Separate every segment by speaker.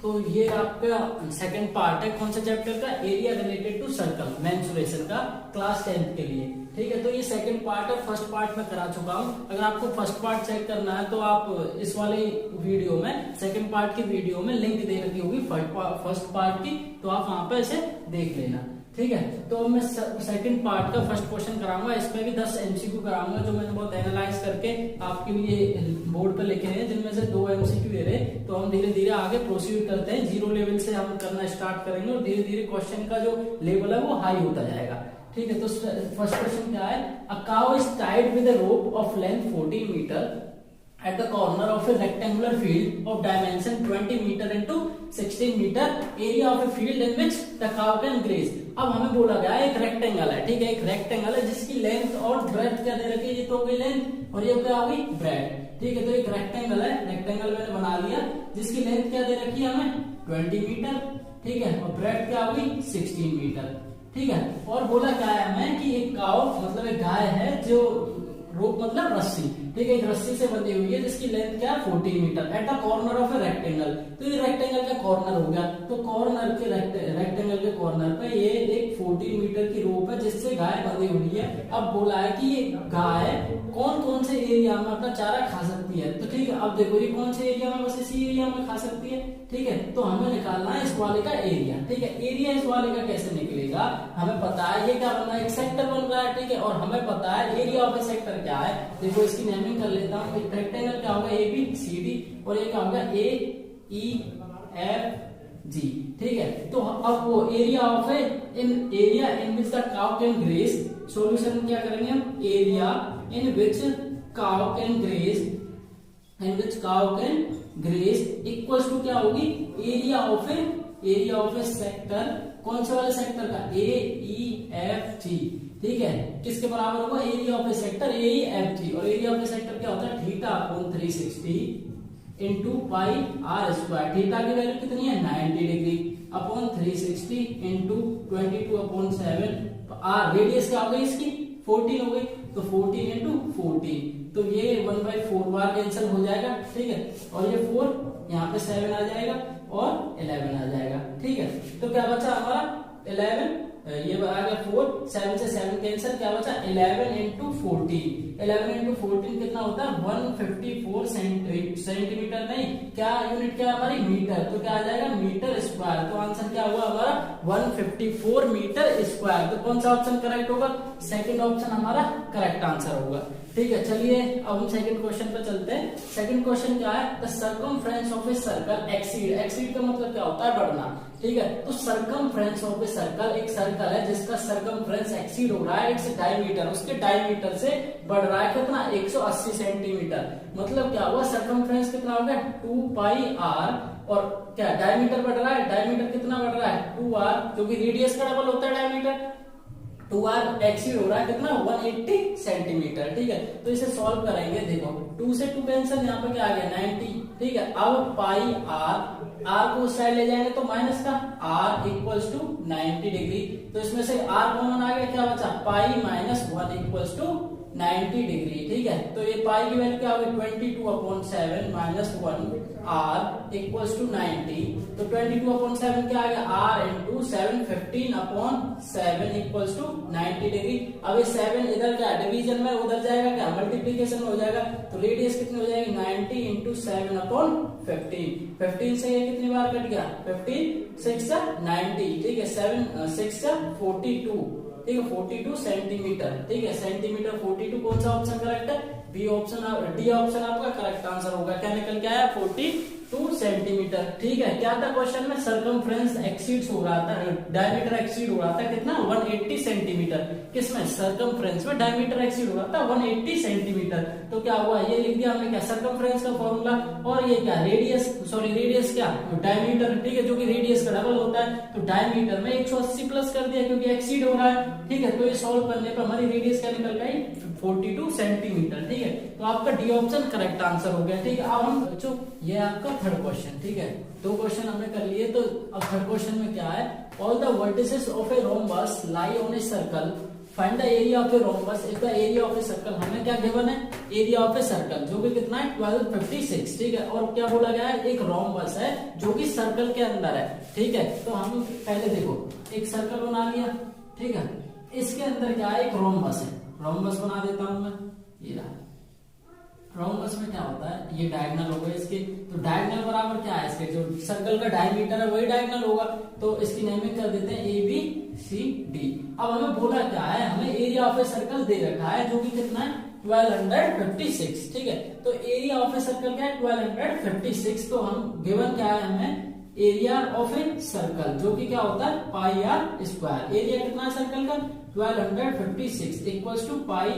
Speaker 1: तो ये आपका सेकंड पार्ट है कौन सा चैप्टर का, area related to circle mensuration का, क्लास 10th के लिए। ठीक है, तो ये सेकंड पार्ट है, फर्स्ट पार्ट में करा चुका हूँ। अगर आपको फर्स्ट पार्ट चेक करना है तो आप इस वाले वीडियो में, सेकंड पार्ट की वीडियो में लिंक दे रखी होगी फर्स्ट पार्ट की, तो आप वहां पे इसे देख लेना। ठीक है, तो मैं सेकंड पार्ट का फर्स्ट क्वेश्चन कराऊंगा, इसमें भी 10 एमसीक्यू कराऊंगा जो मैंने बहुत एनालाइज करके आपके लिए बोर्ड पे लिखे हैं, जिनमें से 2 एमसीक्यू दे रहे। तो हम धीरे धीरे आगे प्रोसीड करते हैं, जीरो लेवल से हम करना स्टार्ट करेंगे और धीरे धीरे क्वेश्चन का जो लेवल है वो हाई होता जाएगा। ठीक है, तो फर्स्ट क्वेश्चन क्या है, a cow is tied with a rope of length 14 metre at the corner of a rectangular field of dimension 20 meter into 16 meter, area of a field in which the cow can graze। अब हमें बोला गया एक rectangle है, ठीक है, एक rectangle है जिसकी लेंथ और ब्रेड्थ क्या दे रखी है, ये तो हो गई लेंथ और ये क्या हो गई ब्रेड। ठीक है, तो एक रेक्टेंगल है, रेक्टेंगल मैंने बना लिया जिसकी लेंथ क्या दे रखी है हमें 20 मीटर। ठीक है, और ब्रेड क्या होगी 16 मीटर। ठीक है, और बोला क्या है हमें कि एक काउ मतलब एक गाय है जो रोप मतलब रस्सी, ठीक है, एक रस्सी से बंधी हुई है जिसकी लेंथ क्या 14 metre at the corner of a rectangle. तो ये रेक्टेंगल का कॉर्नर हो गया, तो कॉर्नर के रेक्टेंगल के कॉर्नर पे ये एक 14 मीटर की रोप है जिससे गाय बंधी हुई है। अब बोला है कि ये गाय कौन कौन से एरिया में अपना चारा खा सकती है। तो ठीक है, अब देखो ये कौन से एरिया में, बस इसी एरिया में खा सकती है। ठीक है, तो हमें निकालना है इस वाले का एरिया। ठीक है, एरिया इस वाले का कैसे निकलेगा, हमें पता है ये क्या बन रहा है, एक सेक्टर बन रहा है। ठीक है, और हमें पता है एरिया ऑफ ए सेक्टर क्या है, देखो इसकी नेमिंग कर लेता हूँ। एक रेक्टेंगल क्या होगा, ए बी सी डी, और ये क्या होगा ए ई एफ जी। ठीक है, तो अब वो area of a in area in which the cow can graze, solution क्या करेंगे हम, area in which cow can graze, in which cow can graze equals to क्या होगी, एरिया ऑफ ए सेक्टर, कौन से वाले सेक्टर का, ए ई एफ जी। ठीक है, किसके बराबर होगा, area of a sector A E F G, और एरिया ऑफ ए सेक्टर क्या होता है theta upon 360 into pi r square. Theta की वैल्यू कितनी है 90 degree upon 360 into 22 upon 7, r radius क्या हो गई इसकी 14 हो गई, तो 14 इंटू 14, तो ये 1/4 बार कैंसिल हो जाएगा। ठीक है, और ये 4 यहाँ पे 7 आ जाएगा और 11 आ जाएगा। ठीक है, तो क्या बचा हमारा 11, ये आ गया 4, 7 से 7 कैंसिल, क्या बचा 11 इंटू 14, 11 इंटू 14 कितना होता है 154 सेंटीमीटर, नहीं क्या यूनिट क्या हमारी मीटर, तो क्या आ जाएगा मीटर स्क्वायर। तो आंसर क्या हुआ हमारा 154 मीटर स्क्वायर। तो कौन सा ऑप्शन करेक्ट होगा, सेकंड ऑप्शन हमारा करेक्ट आंसर होगा। ठीक है, चलिए अब हम सेकंड क्वेश्चन पे चलते हैं। सेकंड क्वेश्चन क्या है, the circumference of a circle exceed, exceed का मतलब क्या होता है बढ़ना। ठीक है, तो सर्कमफ्रेंस ऑफ ए सर्कल, एक सर्कल है जिसका सर्कमफ्रेंस एक्सीड हो रहा है इट्स डायमीटर, उसके डायमीटर से बढ़ रहा है कितना 180 सेंटीमीटर। मतलब क्या हुआ, सर्कमफ्रेंस कितना हो गया 2 पाई आर, और क्या डायमीटर बढ़ रहा है, डायमीटर कितना बढ़ रहा है 2r, क्योंकि रेडियस का डबल होता है डायमीटर, 2r एक्सीड हो रहा है कितना 180 सेंटीमीटर। ठीक है, तो इसे सॉल्व करेंगे, देखो 2 से 2 कैंसिल, यहाँ पे क्या आ गया 90। ठीक है, अब पाई आर को उस साइड ले जाएंगे तो माइनस का r इक्वल्स टू 90 डिग्री, तो इसमें से r कॉमन आ गया, क्या बचा pi minus 1 equals to 90 degree. ठीक है, तो ये पाई की वैल्यू क्या होगी 22 upon 7 minus 1 r equals to 90, तो 22 अपॉन 7 क्या आ गया r into 7 15 upon 7 equals to 90 degree. अब ये 7 इधर क्या डिवीजन में, उधर जाएगा क्या मल्टीप्लीकेशन में हो जाएगा, तो रेडियस कितनी हो जाएगी 90 इंटू 7 अपॉन 15, 15 से ये कितनी बार कट गया 15, 6 90। ठीक है, 7 6 42, ठीक है 42 सेंटीमीटर। ठीक है, सेंटीमीटर 42, कौन सा ऑप्शन करेक्ट है, बी ऑप्शन, डी ऑप्शन आपका करेक्ट आंसर होगा। क्या निकल के आया 42 सेंटीमीटर। ठीक है, क्या था क्वेश्चन में, सर्कमफ्रेंस एक्सीड हो रहा था, डायमीटर एक्सीड हो रहा था कितना 180 सेंटीमीटर, किसमें सर्कमफ्रेंस में डायमीटर एक्सीड हो रहा था 180 सेंटीमीटर। तो क्या हुआ, ये लिख दिया हमने क्या सर्कमफ्रेंस का फॉर्मूला, और ये क्या रेडियस, सॉरी रेडियस क्या डायमीटर, ठीक है, जो कि रेडियस का डबल होता है, तो डायमीटर में 180 प्लस कर दिया क्योंकि एक्सीड हो रहा है। ठीक है, तो ये सॉल्व करने पर हमारी रेडियस क्या निकल गई 42 सेंटीमीटर। ठीक है, तो आपका डी ऑप्शन करेक्ट आंसर हो गया। ठीक है, अब हम बच्चों ये आपका थर्ड क्वेश्चन, ठीक है 2 क्वेश्चन हमने कर लिए, तो अब थर्ड क्वेश्चन में क्या है, all the vertices of a rhombus lie on a circle find the area of a rhombus if the area of a circle. हमें क्या गिवन है, एरिया ऑफ ए सर्कल जो कि कितना है 1256, ठीक है। और क्या बोला गया है, एक रोम्बस है जो कि सर्कल के अंदर है, ठीक है। तो हम पहले देखो एक सर्कल बना लिया, ठीक है, इसके अंदर क्या है, एक रोम्बस है। रोम्बस बना देता हूं मैं, ये रहा। रोम्बस में क्या होता है, ये डायगोनल होगा इसके, तो डायगोनल बराबर क्या है, इसके जो सर्कल का डायमीटर है वही डायगोनल होगा, तो इसकी नेमिंग कर देते हैं ABCD। अब हमें बोला क्या है, हमें एरिया ऑफ ए सर्कल दे रखा है जो कि कितना है 1256, ठीक है। तो एरिया ऑफ ए सर्कल क्या है 1256, तो हम गिवन क्या है हमें एरिया ऑफ ए सर्कल जो कि क्या होता है पाई आर स्क्वायर। एरिया कितना है सर्कल का 1256 equals to pi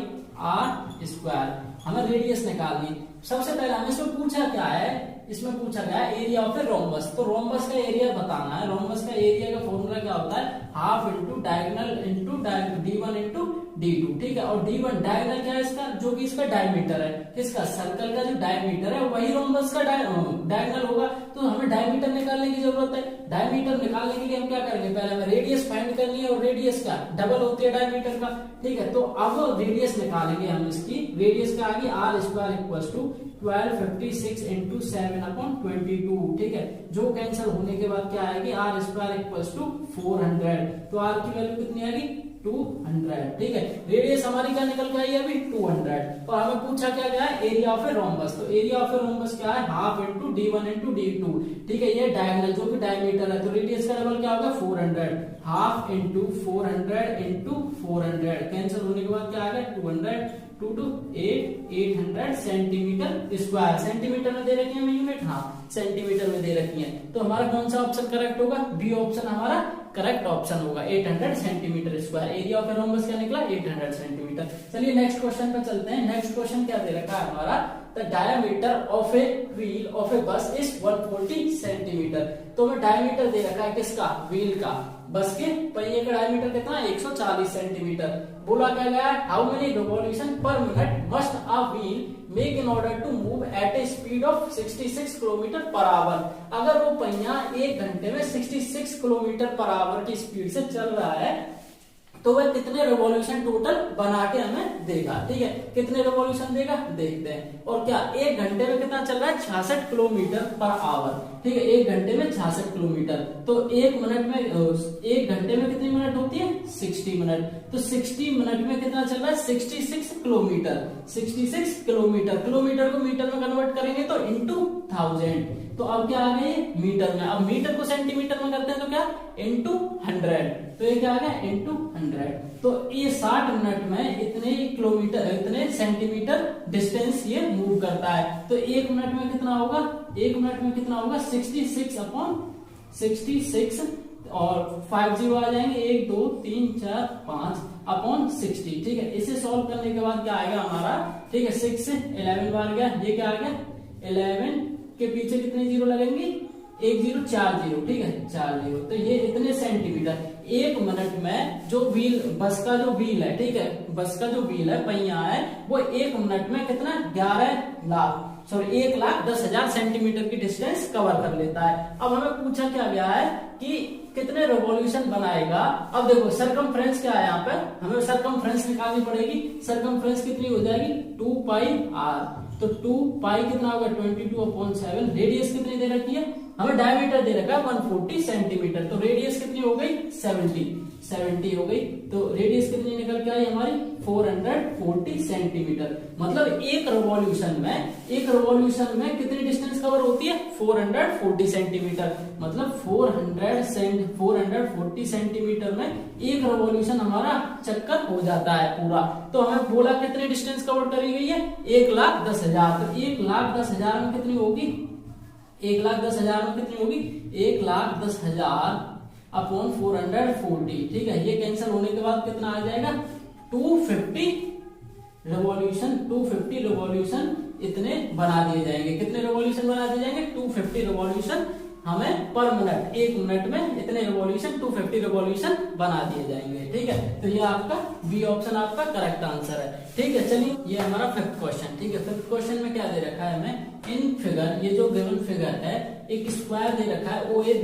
Speaker 1: r square. हमें रेडियस निकालनी। सबसे पहले हमें इसमें पूछा क्या है, इसमें पूछा गया है एरिया ऑफ ए रोम्बस। तो रोम्बस का एरिया बताना है। रोम्बस का एरिया का फॉर्मूला क्या होता है, half into diagonal into D1 into D2, ठीक है। और D1 डायगोनल क्या है इसका, जो कि इसका डायमीटर है, किसका, सर्कल का जो डायमीटर है वही रोम्बस का डायगोनल होगा। तो हमें डायमीटर निकालने की जरूरत है। डायमीटर निकालने के लिए हम क्या करेंगे, पहले हमें रेडियस फाइंड करनी है, और रेडियस का डबल होती है डायमीटर का, ठीक है। तो अब रेडियस निकालेंगे हम इसकी। रेडियस का आगे r square equals to 1256 into 7/22, ठीक है। जो कैंसिल होने के बाद क्या आएगी, आर स्क्वायर इक्वल्स टू 400, तो आर की वैल्यू कितनी आएगी 200, ठीक है। रेडियस हमारी क्या निकल के आई है अभी 200। तो हमें पूछा क्या गया है, एरिया ऑफ ए रोम्बस। तो एरिया ऑफ ए रोम्बस क्या है, half into D1 into D2, ठीक है। ये डायगोनल जो कि डायमीटर है, तो रेडियस का डबल क्या होगा 400, हाफ इंटू 400 इंटू 400, कैंसिल होने के बाद क्या आ गया 200, 2 to 800 सेंटीमीटर स्क्वायर। सेंटीमीटर में दे रखी है यूनिट, हाँ सेंटीमीटर में दे रखी है। तो हमारा कौन सा ऑप्शन करेक्ट होगा, बी ऑप्शन हमारा करेक्ट ऑप्शन होगा, 800 centimetre square. Area of a rhombus क्या निकला 800 सेंटीमीटर। चलिए नेक्स्ट क्वेश्चन पे चलते हैं। नेक्स्ट क्वेश्चन क्या दे रखा है हमारा, the diameter of a wheel of a bus is 140 centimetre. तो हमें डायमीटर दे रखा है किसका, व्हील का, बस के पहिए का डायमीटर कितना है 140 सेंटीमीटर। बोला क्या गया है, how many revolution per minute must a wheel make in order to move at a speed of 66 kilometre per hour. अगर वो पहिया 1 घंटे में 66 किलोमीटर पर आवर की स्पीड से चल रहा है तो वह कितने रिवॉल्यूशन टोटल बना के हमें देगा, ठीक है। कितने रिवॉल्यूशन देगा देखते हैं। और क्या 1 घंटे में कितना चल रहा है 66 किलोमीटर पर आवर, ठीक है। 1 घंटे में 66 किलोमीटर, तो 1 मिनट में 1 घंटे में कितनी मिनट होती है 60 मिनट। तो 60 मिनट में कितना चल रहा है 66 किलोमीटर। 66 किलोमीटर, किलोमीटर को मीटर में कन्वर्ट करेंगे तो इंटू 1000। तो अब क्या आ गया मीटर में। अब मीटर को सेंटीमीटर में करते हैं तो क्या इंटू 100, तो ये क्या आ गया इंटू 100। तो ये 60 मिनट में इतने किलोमीटर, इतने सेंटीमीटर डिस्टेंस ये मूव करता है। तो 1 मिनट में कितना होगा, 1 मिनट में कितना होगा 66/66 और 50 आ जाएंगे 1 2 3 4 5 अपॉन 60, ठीक है। इसे सॉल्व करने के बाद क्या आएगा हमारा, ठीक है 6 से 11 बार गया, ये क्या आ गया 11 के पीछे कितने जीरो लगेंगे 1 0 4 0, ठीक है 4 0। तो ये इतने सेंटीमीटर 1 मिनट में जो व्हील, बस का जो व्हील है, ठीक है, बस का जो व्हील है पहिया है वो 1 मिनट में कितना 1,10,000 सेंटीमीटर की डिस्टेंस कवर कर लेता है। अब हमें पूछा क्या गया है कि कितने रिवॉल्यूशन बनाएगा। अब देखो सरकमफ्रेंस क्या है, यहाँ पे हमें सरकमफ्रेंस निकालनी पड़ेगी। सरकमफ्रेंस कितनी हो जाएगी 2 पाई r, तो 2 पाई कितना होगा 22/7। रेडियस कितनी दे रखी है, हमें डायमीटर दे रखा है 140 सेंटीमीटर, तो रेडियस कितनी हो गई 70 हो गई। तो रेडियस कितनी निकल के आई हमारी 440 सेंटीमीटर। मतलब एक रिवॉल्यूशन में कितनी डिस्टेंस कवर होती है 440 सेंटीमीटर। मतलब 440 सेंटीमीटर में एक रिवॉल्यूशन हमारा चक्कर हो जाता है पूरा। तो हमें बोला कितनी डिस्टेंस कवर करी गई है 1,10,000। तो 1,10,000 में कितनी होगी 1,10,000 में कितनी होगी 1,10,000 अपॉन 440, ठीक है। ये कैंसिल होने के बाद कितना आ जाएगा 250 रिवॉल्यूशन इतने बना दिए जाएंगे। कितने रिवॉल्यूशन बना दिए जाएंगे 250 रिवॉल्यूशन हमें पर मिनट 1 मिनट में इतने रिवॉल्यूशन 250 रिवॉल्यूशन बना दिए जाएंगे। ठीक है, तो ये आपका बी ऑप्शन आपका करेक्ट आंसर है। ठीक है, चलिए ये हमारा फिफ्थ क्वेश्चन। ठीक है, फिफ्थ क्वेश्चन में क्या दे रखा है हमें, इन फिगर, ये जो गिवन फिगर है एक स्क्वायर दे रखा है ओ ए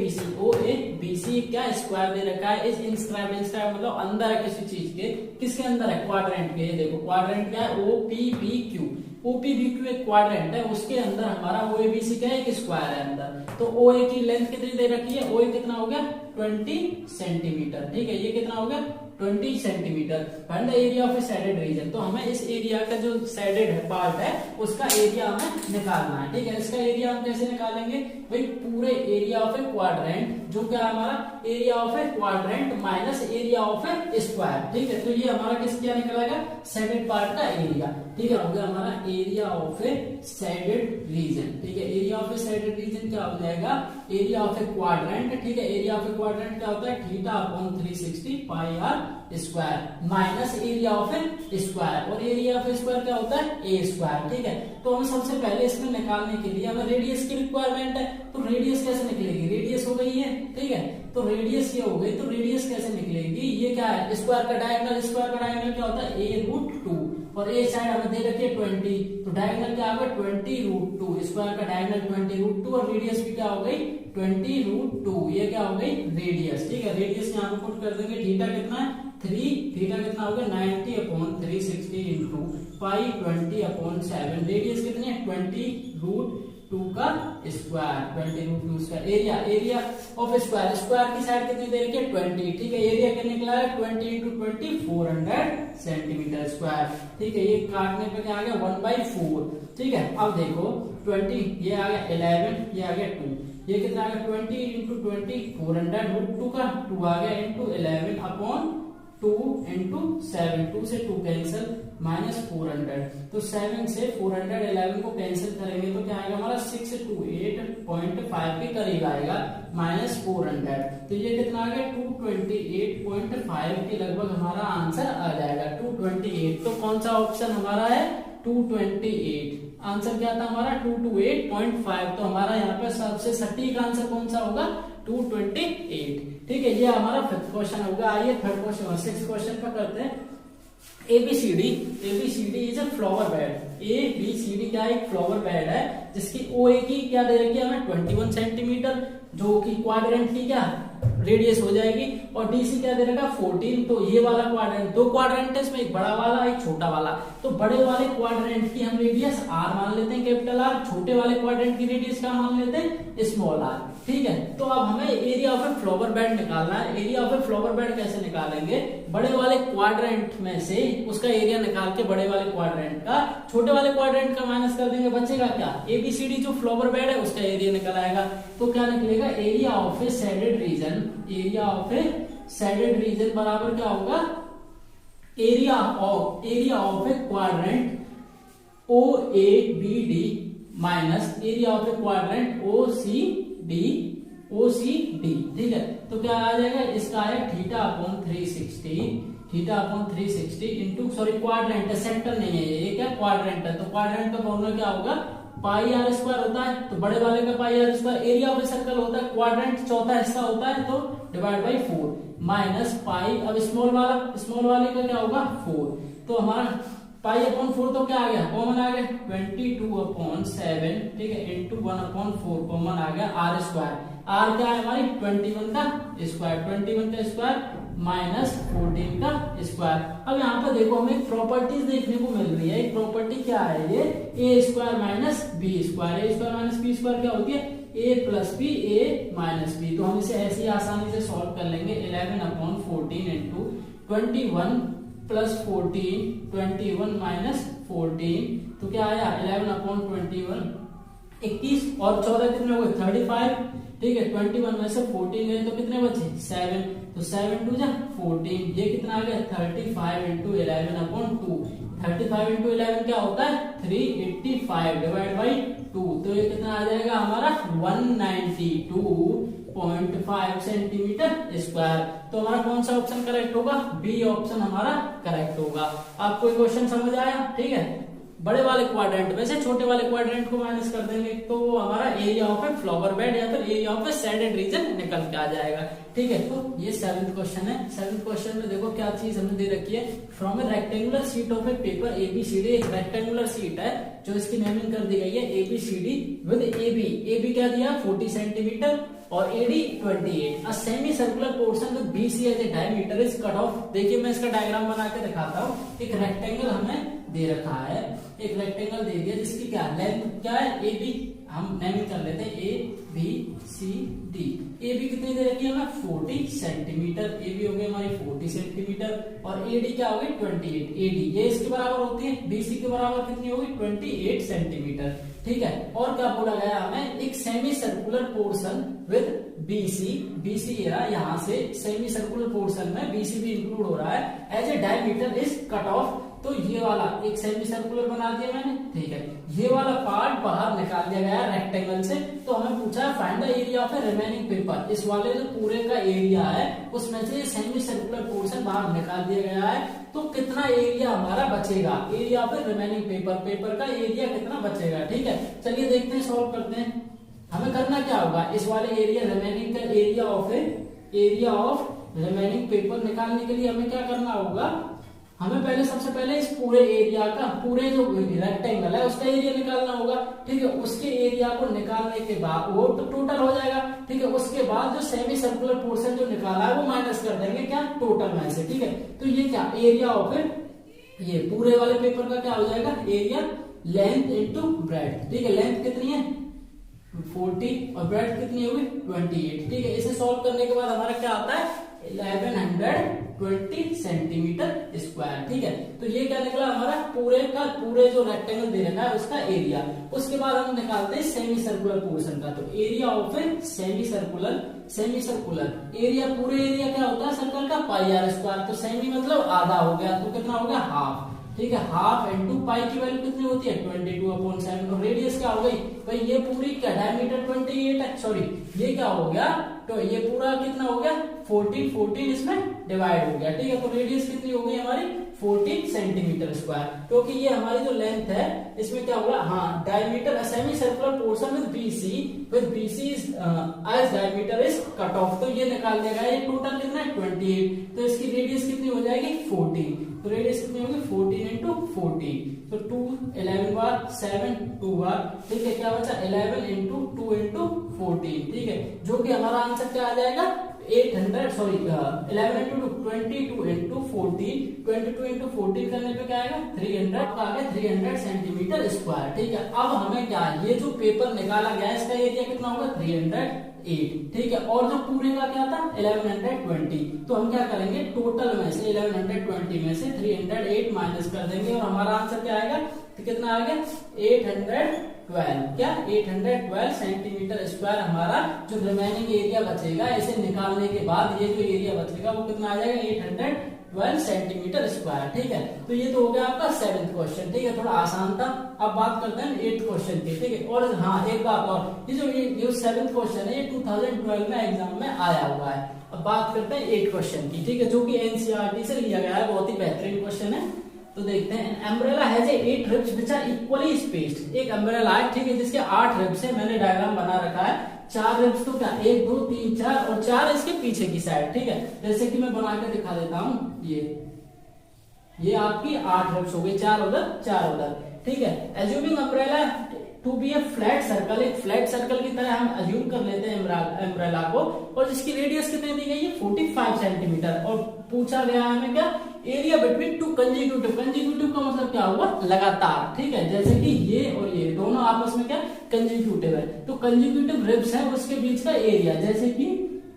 Speaker 1: बी सी क्या स्क्वायर दे रखा है। इस इंस्क्राइब मतलब अंदर है किसी चीज के, किसके अंदर है, क्वाड्रेंट के। ये देखो क्वाड्रेंट क्या है, O P B Q, OPBQ एक क्वाड्रेंट है, उसके अंदर हमारा OABC क्या है, एक स्क्वायर है अंदर। तो OA की लेंथ कितनी दे रखी है, OA कितना हो गया 20 सेंटीमीटर। ठीक है, ये कितना हो गया 20 centimetre. Find the area of A shaded region, तो हमें इस एरिया का जो शेडेड पार्ट है उसका एरिया हमें निकालना है। ठीक है, इसका एरिया हम कैसे निकालेंगे भाई, पूरे एरिया ऑफ ए क्वाड्रेंट, जो क्या हमारा area of A quadrant minus area of a square. ठीक है, तो ये हमारा किस क्या निकलेगा, शेडेड पार्ट का एरिया। ठीक है, हो गया हमारा area of A shaded region. ठीक है, area of A shaded region क्या हो जाएगा, एरिया ऑफ ए क्वाड्रेंट। ठीक है, एरिया ऑफ ए क्वाड्रेंट क्या होता है, theta upon 360 pi r square minus area of a square, और एरिया ऑफ ए स्क्वायर क्या होता है, ए स्क्वायर। ठीक है, तो हमें सबसे पहले इसमें निकालने के लिए हमें रेडियस की रिक्वायरमेंट है, तो रेडियस कैसे निकलेगी, रेडियस हो गई है। ठीक है, तो रेडियस ये हो गई, तो रेडियस कैसे निकलेगी, ये क्या है, स्क्वायर का डायगोनल, स्क्वायर का डायगोनल क्या होता है a√2, और ए साइड हमें दे रखी है 20, तो डायगोनल क्या होगा 20√2, स्क्वायर का डायगोनल 20√2, और रेडियस भी क्या हो गई 20√2, ये क्या हो गई रेडियस। ठीक है, रेडियस यहाँ पे पुट कर देंगे, थीटा कितना है 3, थीटा कितना हो गया 90 अपॉन 360 इंटू पाई 20 अपॉन 7, रेडियस कितनी है 20√2 का square, 20√2 square. Area of square, square की साइड कितनी दे रखी है 20। ठीक है, एरिया क्या निकला है 20 इंटू 20 400 सेंटीमीटर स्क्वायर। ठीक है, ये काटने पे क्या आ गया 1/4। ठीक है, अब देखो 20, ये आ गया 11, ये आ गया 2, ये कितना आ गया 20 इंटू 20 400√2 का 2 आ गया इंटू 11 अपॉन 2 इंटू 7, 2 से 2 कैंसिल माइनस 400, तो 7 से 411 को कैंसिल करेंगे तो क्या आएगा हमारा 628.5 के करीब आएगा माइनस 400, तो ये कितना आ गया 228.5 के लगभग हमारा आंसर आ जाएगा 228। तो कौन सा ऑप्शन हमारा है 228, आंसर क्या था हमारा 228.5। तो हमारा यहाँ पे सबसे सटीक आंसर कौन सा होगा 228। ठीक है, ये हमारा फिफ्थ क्वेश्चन होगा। आइए थर्ड क्वेश्चन और सिक्स्थ क्वेश्चन पर करते हैं। ABCD is a flower bed. ABCD क्या एक फ्लावर बेड है जिसकी OA की क्या दे रखी है हमें 21 सेंटीमीटर, जो कि क्वाड्रेंट की क्या रेडियस हो जाएगी, और DC क्या दे रखा 14। तो ये वाला क्वाड्रेंट, दो क्वाड्रेंट है इसमें, एक बड़ा वाला एक छोटा वाला, तो बड़े वाले क्वाड्रेंट की हम रेडियस R मान लेते हैं कैपिटल R, छोटे वाले क्वाड्रेंट की रेडियस क्या मान लेते हैं स्मॉल r। ठीक है, तो अब हमें area of a flower bed निकालना है। Area of a flower bed कैसे निकालेंगे, बड़े वाले क्वाड्रेंट में से उसका एरिया निकाल के बड़े वाले क्वाड्रेंट का छोटे वाले क्वाड्रेंट का माइनस कर देंगे, बचेगा क्या ABCD जो फ्लावर बेड है उसका एरिया निकल आएगा। तो क्या निकलेगा area of A shaded region, area of A shaded region बराबर क्या होगा area of A quadrant OABD minus area of A quadrant OCD। ठीक है, तो क्या आ जाएगा, इसका आएगा theta upon 360 into, sorry quadrant है, सेक्टर नहीं है ये क्या क्वाड्रेंट है, तो क्वाड्रेंट का फॉर्मूला क्या होगा पाई आर स्क्वायर होता है, तो बड़े वाले का pi r square, area of a circle होता है, क्वाड्रेंट चौथा हिस्सा होता है तो डिवाइड बाई 4 माइनस पाई, अब स्मॉल वाले का क्या होगा 4, तो हमारा पाई अपॉन 4 तो क्या आ गया कॉमन आ गया 22/7। ठीक है, इंटू 1/4 कॉमन आ गया आर स्क्वायर, आर क्या है हमारी 21 का स्क्वायर माइनस 14 का स्क्वायर। अब यहाँ पर देखो हमें एक प्रॉपर्टीज देखने को मिल रही है, एक प्रॉपर्टी क्या है ये a square minus b square, क्या होती है a plus b a minus b, तो हम इसे ऐसे आसानी से सॉल्व कर लेंगे 11/14 इंटू 21 प्लस 14 21 माइनस 14, तो क्या आया 11/21 21, और 14 कितने हो गए 35। ठीक है, 21 में से 14 गए तो कितने बचे 7, तो 7 2 जा 14, ये कितना आ गया 35 इंटू 11/2, 35 इंटू 11 क्या होता है 385 डिवाइड बाई 2, तो ये कितना आ जाएगा हमारा 192.5 सेंटीमीटर स्क्वायर। तो हमारा कौन सा ऑप्शन करेक्ट होगा, बी ऑप्शन हमारा करेक्ट होगा। आपको क्वेश्चन समझ आया। ठीक है, बड़े वाले क्वाड्रेंट में से छोटे वाले क्वाड्रेंट को माइनस कर देंगे तो वो हमारा area of a flower bed या फिर area of A shaded region निकल के आ जाएगा। ठीक है, तो ये 7th क्वेश्चन है। 7th क्वेश्चन में देखो क्या चीज हमें दे रखी है, from A rectangular sheet of A paper ABCD, एक रेक्टेंगुलर शीट है जो इसकी नेमिंग कर दी गई है ABCD विद AB क्या दिया 40 सेंटीमीटर और AD 28, a semi circular portion with BC as a diameter is cut off. देखिए मैं इसका डायग्राम बना के दिखाता हूँ। एक रेक्टेंगल हमें दे रखा है, एक रेक्टेंगल दे दिया जिसकी क्या लेंथ क्या है AB, हम नेमिंग कर लेते हैं ABCD। AB कितनी दे रखी है हमें 40 सेंटीमीटर, AB हो गई हमारी 40 सेंटीमीटर और AD क्या हो गई 28, AD ये इसके बराबर होती है, BC के बराबर कितनी होगी 28 सेंटीमीटर। ठीक है, और क्या बोला गया हमें, एक semi circular portion with BC यहाँ से सेमी सर्कुलर पोर्शन में BC भी इंक्लूड हो रहा है as a diameter is cut off. तो ये वाला एक सेमी सर्कुलर बना दिया मैंने, ठीक है, ये वाला पार्ट बाहर निकाल दिया गया रेक्टेंगल से। तो हमें पूछा है find the area of A remaining paper, इस वाले जो पूरे का एरिया है उसमें से सेमी सर्कुलर पोर्शन बाहर निकाल दिया गया है, तो कितना एरिया हमारा बचेगा, area of A remaining paper का एरिया कितना बचेगा। ठीक है, चलिए देखते हैं, सॉल्व करते हैं। हमें करना क्या होगा, इस वाले एरिया रिमेनिंग का एरिया ऑफ रिमेनिंग पेपर निकालने के लिए हमें क्या करना होगा, हमें पहले सबसे पहले इस पूरे एरिया का, पूरे जो रेक्टेंगल है उसका एरिया निकालना होगा। ठीक है, उसके एरिया को निकालने के बाद वो तो टोटल हो जाएगा। ठीक है, उसके बाद जो सेमी सर्कुलर पोर्शन जो निकाला है वो माइनस कर देंगे क्या टोटल में से। ठीक है, तो ये क्या एरिया ऑफ ये पूरे वाले पेपर का क्या हो जाएगा, एरिया लेंथ इंटू ब्रेड्थ। ठीक है, लेंथ कितनी है 40 और ब्रेड्थ कितनी होगी 28। ठीक है, इसे सॉल्व करने के बाद हमारा क्या आता है 1120 सेंटीमीटर स्क्वायर। ठीक है, तो ये क्या निकला हमारा पूरे जो रेक्टेंगल दे रखा है उसका एरिया। उसके बाद हम निकालते हैं सेमी सर्कुलर पोर्शन का, तो area of a semi circular area, पूरे एरिया क्या होता है सर्कल का πr², तो सेमी मतलब आधा हो गया, तो कितना हो गया हाफ। ठीक है, हाफ इंटू पाई की वैल्यू कितनी होती है 22/7, और रेडियस क्या हो गई भाई, ये पूरी क्या डायमीटर 28 है, सॉरी ये क्या हो गया, तो ये पूरा कितना हो गया 14 इसमें डिवाइड हो गया। ठीक है, तो रेडियस कितनी हो गई हमारी 14 सेंटीमीटर स्क्वायर, क्योंकि ये हमारी जो लेंथ है इसमें क्या होगा, हाँ diameter semi circular portion with BC as diameter is cut off, तो ये निकाल देगा, ये टोटल कितना है 28, तो इसकी रेडियस कितनी हो जाएगी 14, तो रेडियस कितनी होगी 14 इंटू 14, तो 2 11 बार 7 2 बार। ठीक है, क्या बचा 11 इंटू 2 इंटू 14। ठीक है, जो कि हमारा आंसर क्या आ जाएगा 11 इंटू 22 इंटू 14, 22 इंटू 14 करने पे क्या आएगा 300 सेंटीमीटर स्क्वायर। ठीक है, अब हमें क्या, ये जो पेपर निकाला गया इसका एरिया कितना होगा 308। ठीक है, और जो पूरे का क्या था 1120, तो हम क्या करेंगे टोटल में से 1120 में से 308 माइनस कर देंगे और हमारा आंसर क्या आएगा, तो कितना आ गया 812 सेंटीमीटर स्क्वायर हमारा जो रिमेनिंग एरिया बचेगा इसे निकालने के बाद, ये जो एरिया बचेगा वो कितना आ जाएगा 812 सेंटीमीटर स्क्वायर। ठीक है, तो ये तो हो गया आपका 7th क्वेश्चन। ठीक है, थोड़ा आसान था। अब बात करते हैं 8th क्वेश्चन की। ठीक है, और हाँ एक बात और, ये जो 7th क्वेश्चन है ये 2012 में एग्जाम में आया हुआ है। अब बात करते हैं 8th क्वेश्चन की। ठीक है, जो कि NCERT से लिया गया है, बहुत ही बेहतरीन क्वेश्चन है। तो देखते हैं, umbrella has 8 ribs which are equally spaced. एक अम्ब्रेला है, ठीक है, जिसके 8 रिब्स है, मैंने डायग्राम बना रखा है। 4 रिब्स तो क्या 1 2 3 4 और 4 इसके पीछे की साइड। ठीक है, जैसे कि मैं बना के दिखा देता हूँ, ये आपकी 8 रिब्स हो गई, 4 उधर 4 उधर। ठीक है, assuming umbrella to be a flat circle, एक फ्लैट सर्कल की तरह हम अज्यूम कर लेते हैं अम्ब्रेला को, और जिसकी रेडियस कितनी दी गई है 45 सेंटीमीटर, और पूछा गया है हमें क्या एरिया बिटवीन 2 कंजिक्यूटिव का मतलब क्या हुआ लगातार। ठीक है, जैसे कि ये और ये दोनों आपस में क्या कंजिक्यूटिव है, तो कंजिक्यूटिव रिब्स है उसके बीच का एरिया, जैसे कि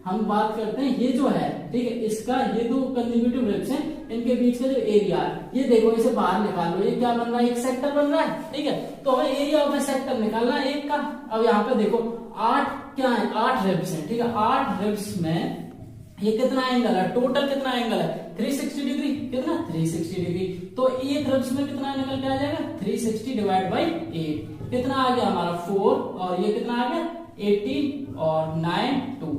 Speaker 1: हम बात करते हैं ये जो है, ठीक है, इसका ये 2 कंजिक्यूटिव रिब्स हैं, इनके बीच का जो एरिया है, ये देखो इसे बाहर निकाल लो, ये क्या बन रहा है एक सेक्टर बन रहा है। ठीक है, तो हमें एरिया ऑफ ए सेक्टर निकालना है एक का। अब यहाँ पे देखो 8 क्या है 8 रिब्स हैं। ठीक है, 8 रिब्स में ये कितना एंगल है, टोटल कितना एंगल है 360 डिग्री, कितना 360 डिग्री, तो एक रिब्स में कितना निकल के आ जाएगा 360 डिवाइड बाई 8, कितना आ गया हमारा 4, और ये कितना आ गया 18 और 90/2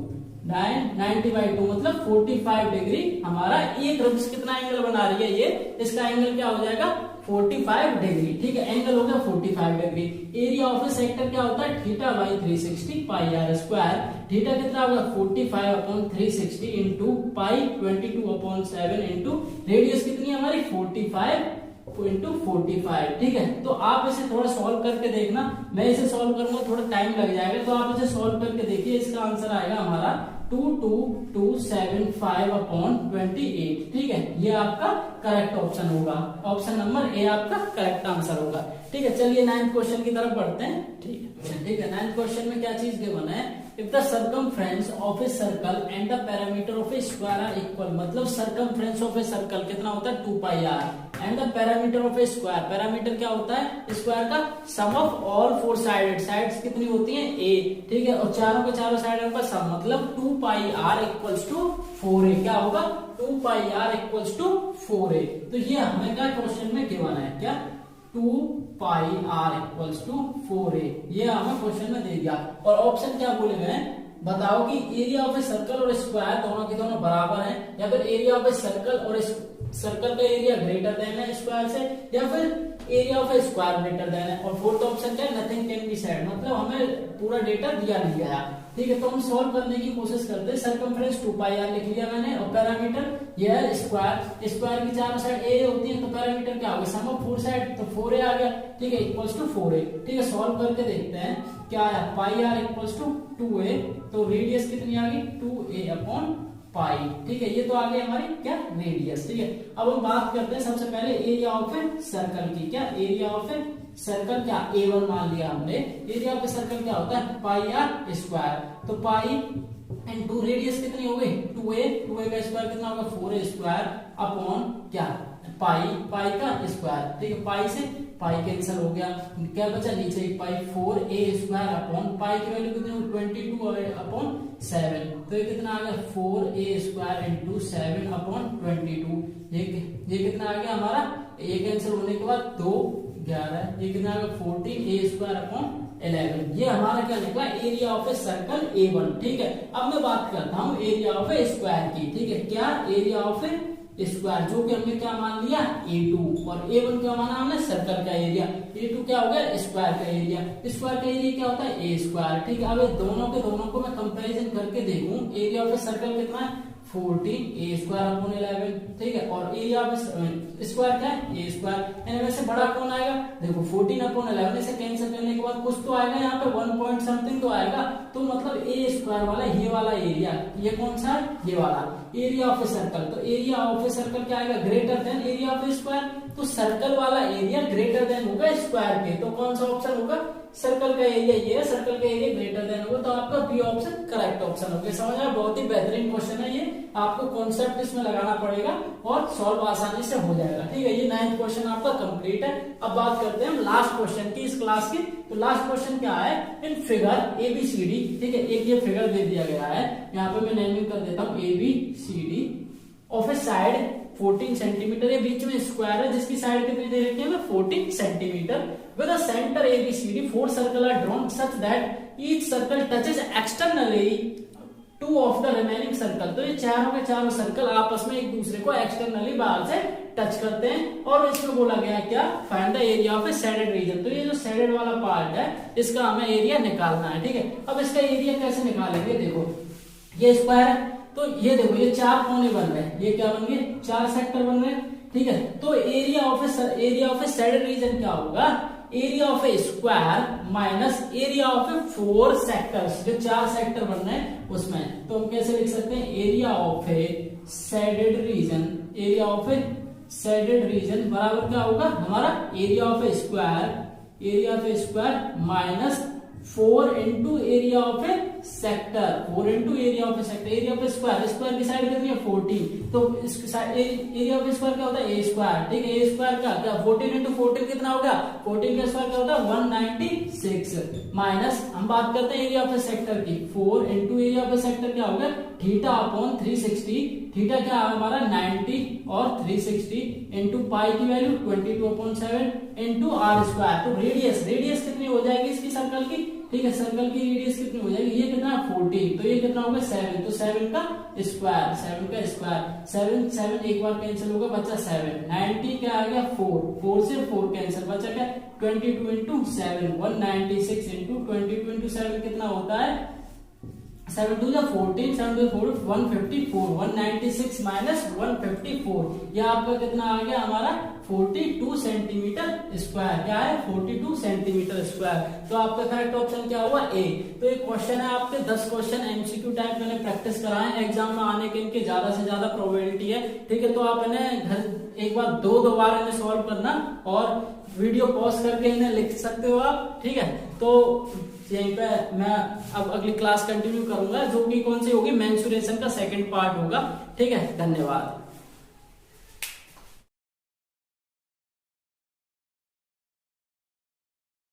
Speaker 1: मतलब 45 डिग्री हमारा एक रिब्स कितना एंगल बना रही है ये, इसका एंगल क्या हो जाएगा 45 डिग्री, ठीक है, एंगल हो गया 45 degree. Area of a sector क्या होता है, theta by 360 pi r square. Theta कितना होगा 45 upon 360 into pi 22/7 into radius कितनी है हमारी 45 इंटू 45, ठीक है। तो आप इसे थोड़ा सॉल्व करके देखना, मैं इसे सॉल्व करूंगा थोड़ा टाइम लग जाएगा, तो आप इसे सॉल्व करके देखिए। इसका आंसर आएगा हमारा 22275 अपॉन 28, ठीक है। ये आपका करेक्ट ऑप्शन होगा, ऑप्शन नंबर ए आपका करेक्ट आंसर होगा, ठीक है। चलिए 9th क्वेश्चन की तरफ बढ़ते हैं, ठीक है, ठीक है। 9th क्वेश्चन में क्या चीज गिवन है, if the circumference of a circle and the parameter of a square are equal, मतलब सर्कमफ्रेंस ऑफ ए सर्कल कितना होता है 2 pi r, and the parameter of a square, parameter क्या होता है स्क्वायर का sum of all 4 sided, sides कितनी होती हैं a, ठीक है, और चारों के चारों साइडों का सम, मतलब 2 pi are equals to 4a, क्या होगा 2 pi are equals to 4a। तो ये हमें क्या क्वेश्चन में गिवन है, क्या 2 pi are equals to 4a, ये हमें क्वेश्चन में दे दिया। और ऑप्शन क्या बोले गए, बताओ कि एरिया ऑफ ए सर्कल और स्क्वायर दोनों के दोनों बराबर हैं, या फिर एरिया ऑफ ए सर्कल और सर्कल का एरिया ग्रेटर देन है स्क्वायर से, या फिर area of a square greater than है। और फोर्थ ऑप्शन क्या है, नथिंग कैन बी सेड, मतलब हमें पूरा डेटा दिया नहीं गया, ठीक है। तो हम सॉल्व करने की कोशिश करते हैं। सर्कमफ्रेंस 2 पाई आर लिख लिया मैंने, और पैरामीटर ये है स्क्वायर, स्क्वायर की चारों साइड ए होती है, तो पैरामीटर क्या होगा सम ऑफ 4 साइड, तो 4a आ गया, ठीक है, इक्वल्स टू 4a, ठीक है। सॉल्व करके देखते हैं क्या है, पाई आर इक्वल्स टू 2a, तो रेडियस कितनी आ गई 2a अपॉन पाई, ठीक है। ये तो आ गई हमारी क्या रेडियस, ठीक है। अब हम बात करते हैं सबसे पहले एरिया ऑफ ए सर्कल की, क्या एरिया ऑफ ए सर्कल क्या a1 मान लिया हमने। एरिया ऑफ ए सर्कल क्या होता है पाई आर स्क्वायर, तो पाई इनटू रेडियस कितनी हो गई 2a का स्क्वायर कितना होगा 4a स्क्वायर अपॉन क्या पाई का स्क्वायर, ठीक है। पाई से पाई कैंसिल हो गया, क्या बचा नीचे एक पाई 4a स्क्वायर अपॉन पाई की वैल्यू कितनी 22 अपॉन 7, तो ये कितना आ गया 4a स्क्वायर इंटू 7 अपॉन 22, ये कितना आ गया हमारा, ये कैंसिल होने के बाद 2 11, ये कितना आ गया 14a स्क्वायर अपॉन 11, ये हमारा क्या निकला area of a circle a1, ठीक है। अब मैं बात करता हूँ एरिया ऑफ ए स्क्वायर की, ठीक है, क्या एरिया ऑफ ए स्क्वायर, जो कि हमने क्या मान लिया a2, और a1 क्या माना हमने सर्कल का एरिया, a2 क्या हो गया स्क्वायर का एरिया, स्क्वायर का एरिया क्या होता है a स्क्वायर, ठीक है। अब दोनों के दोनों को मैं कंपैरिजन करके देखूं, एरिया ऑफ ए सर्कल कितना है 14a स्क्वायर अपॉन 11, ठीक है, और एरिया ऑफ स्क्वायर क्या है a स्क्वायर, इनमें से बड़ा कौन आएगा, देखो 14 अपॉन 11 से कैंसिल करने के बाद कुछ तो आएगा यहाँ पे 1 पॉइंट समथिंग तो आएगा, तो मतलब a स्क्वायर वाला ये वाला एरिया, ये कौन सा है ये वाला एरिया ऑफ ए सर्कल, तो एरिया ऑफ ए सर्कल क्या आएगा greater than area of a square, तो सर्कल वाला एरिया ग्रेटर देन होगा स्क्वायर के, तो कौन सा ऑप्शन होगा सर्कल का एरिया ये है, सर्कल का एरिया ग्रेटर देन होगा, तो आपका बी ऑप्शन करेक्ट ऑप्शन होगा। समझ आया, बहुत ही बेहतरीन क्वेश्चन है ये, आपको कॉन्सेप्ट इसमें लगाना पड़ेगा और सॉल्व आसानी से हो जाएगा, ठीक है। ये 9th क्वेश्चन आपका कंप्लीट है। अब बात करते हैं हम लास्ट क्वेश्चन की इस क्लास की, तो लास्ट क्वेश्चन क्या है, इन फिगर ABCD, ठीक है, एक ये फिगर दे दिया गया है, यहाँ पे मैं नेमिंग कर देता हूँ ABCD of A side 14 centimetre, ये बीच में स्क्वायर है जिसकी साइड कितनी दे रखी है 14 centimetre, with a centre ABCD 4 circle are drawn such that each circle touches externally 2 of the remaining circle, तो ये चारों के चारों सर्कल आपस में एक दूसरे को एक्सटर्नली बाहर से टच करते हैं, और इसमें बोला गया है क्या find the area of A shaded region, तो ये जो शेडेड वाला पार्ट है इसका हमें एरिया निकालना है, ठीक है। अब इसका एरिया कैसे निकालेंगे, देखो ये स्क्वायर है, तो ये देखो ये 4 कोने बन रहे हैं, ये क्या बन गए 4 सेक्टर बन रहे हैं, ठीक है। तो area of A shaded region क्या होगा, area of a square minus area of A 4 sectors, जो 4 सेक्टर बन रहे हैं उसमें, तो हम कैसे लिख सकते हैं area of A shaded region, area of A shaded region बराबर क्या होगा हमारा area of a square minus 4 into area of a sector, 4 into area of a sector, area of a square की साइड कितनी है 14, तो एरिया ऑफ ए स्क्वायर क्या होता है ए स्क्वायर, ठीक है। ए स्क्वायर क्या 14 इंटू 14 कितना होगा, 14 का स्क्वायर क्या होता है 196, माइनस हम बात करते हैं एरिया ऑफ ए सेक्टर की, 4 into area of a sector क्या होगा थीटा अपॉन 360, थीटा क्या है हमारा 90 और 360 इंटू पाई की वैल्यू 22/7 इंटू आर स्क्वायर, तो रेडियस कितनी हो जाएगी इसकी सर्कल की, ठीक है, सर्कल की रेडियस कितनी हो जाएगी, ये कितना है 14, तो ये कितना होगा 7, तो 7 का स्क्वायर, 7 एक बार कैंसिल होगा, बचा 7, 90 क्या आ गया 4 से 4 कैंसिल, बचा क्या 22 इंटू 7, 196 इंटू 22 इंटू 7 कितना होता है 7 2 14, 7 2 4 154, 196 माइनस 154, यह आपका कितना आ गया हमारा 42 सेंटीमीटर स्क्वायर, क्या है 42 सेंटीमीटर स्क्वायर। तो आपका करेक्ट ऑप्शन क्या हुआ ए। तो एक क्वेश्चन है आपके 10 क्वेश्चन एमसीक्यू टाइप मैंने प्रैक्टिस कराए हैं, एग्जाम में आने के इनके ज्यादा से ज्यादा प्रोबेबिलिटी है, ठीक है। तो आप इन्हें घर एक बार दो बार इन्हें सॉल्व करना और वीडियो पॉज करके इन्हें लिख सकते हो आप, ठीक है। तो यहीं पे मैं अब अगली क्लास कंटिन्यू करूंगा, जो कि कौन सी होगी, मेंसुरेशन का सेकंड पार्ट होगा, ठीक है। धन्यवाद।